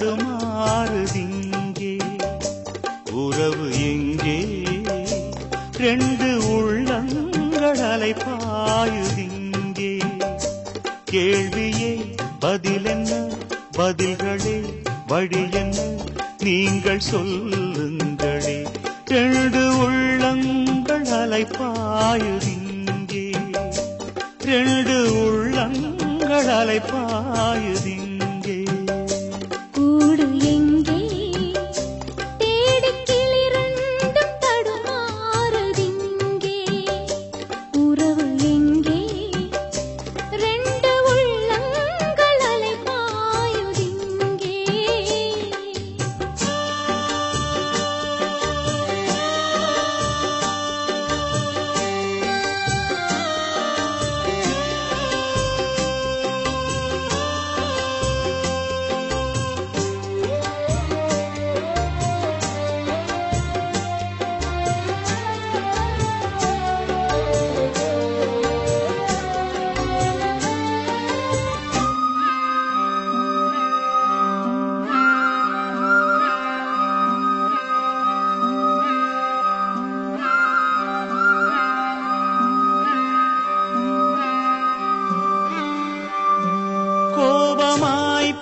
தடுமாறுதிங்கே. உறவு எங்கே? ரெண்டு உள்ளங்கள் அலைபாயுதிங்கே. கேள்வியே பதிலென்ன, பதில்களே வழி என்ன, நீங்கள் சொல்லுங்களே. ரெண்டு உள்ளங்கள் அலைபாயுதிங்கே. ரெண்டு உள்ளங்கள் அலைபாயுதிங்கே. கூடு எங்கே? தேடிக் கிளிரண்டும் தடுமாறுதிங்கே. உறவு எங்கே? ரெண்டு உள்ளங்கள் அலைபாயுதிங்கே.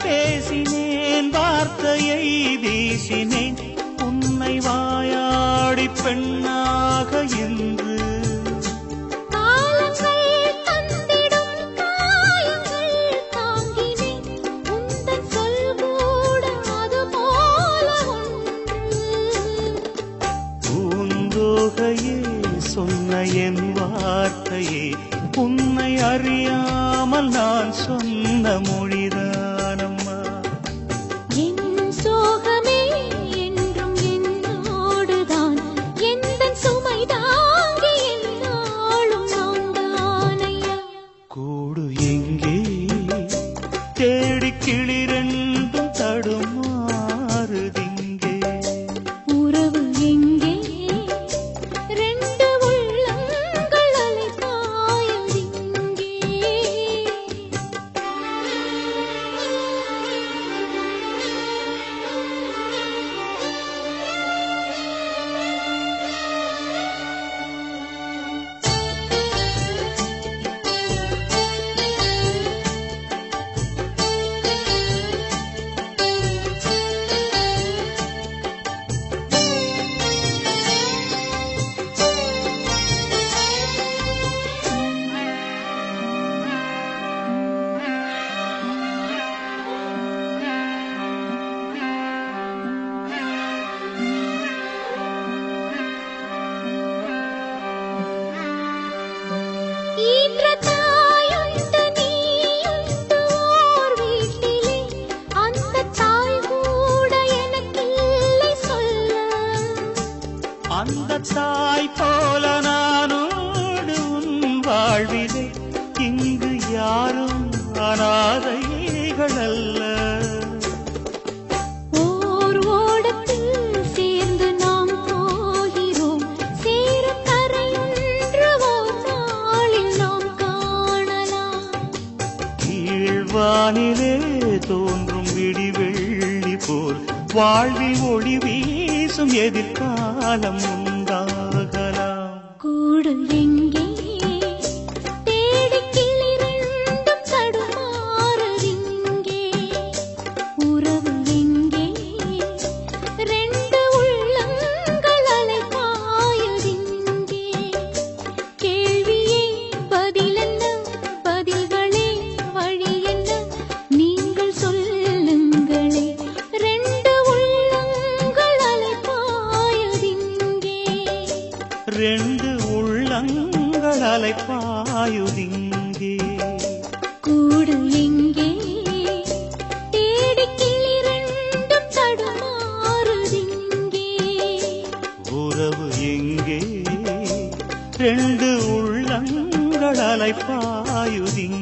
பேசினேன், வார்த்தையை வீசினேன், உன்னை வாயாடி பெண்ணாக என்று. காலங்கள் தந்திடும் காயங்கள் தாங்கினேன், உந்தன் சொல் கூட அது போல ஒன்று. பூந்தோகையே சொன்ன என் வார்த்தையே, உன்னை அறியாமல் நான் சொன்ன மொழிதானம்மா. என் சோகமே என்றும் என்னோடுதான், எந்தன் சுமை தாங்கி என்னாலும் நான் தானையா. கூடு எங்கே? தேடிக் கிளிரண்டும் தடுமாறுதிங்கே. உறவு எங்கே? ரெண்டு உள்ளங்கள் அலைபாயுதிங்கே. ஈன்ற தாயுண்டு நீயுண்டு ஓர் வீட்டிலே, அந்த தாய் கூட எனக்கில்லை சொல்ல. அந்த தாய் போல நானோடு உன் வாழ்விலே, இங்கு யாரும் அனாதைகள் அல்ல. ஓர் ஓடத்தில் சேர்ந்து நாம் போகிறோம், சேரும் கரையொன்று ஓர் நாளில் நாம் காணலாம். கீழ்வானிலே தோன்றும் விடிவெள்ளி போல் வாழ்வில் ஒளி வீசும் எதிர்காலம் உண்டாகலாம். கூடு எங்கே? தேடிக் கிளிரண்டும் தடுமாறுதிங்கே. உறவு எங்கே? ரெண்டு உள்ளங்கள் அலைபாயுதிங்கே. கேள்வியே பதிலென்ன, பதில்களே வழி என்ன, நீங்கள் சொல்லுங்களே. ரெண்டு உள்ளங்கள் அலைபாயுதிங்கே. ரெண்டு உள்ளங்கள் அலைபாயுதிங்கே. கூடு எங்கே? தேடிக் கிளிரண்டும் தடுமாறுதிங்கே. உறவு எங்கே? ரெண்டு உள்ளங்கள் அலைபாயுதிங்கே.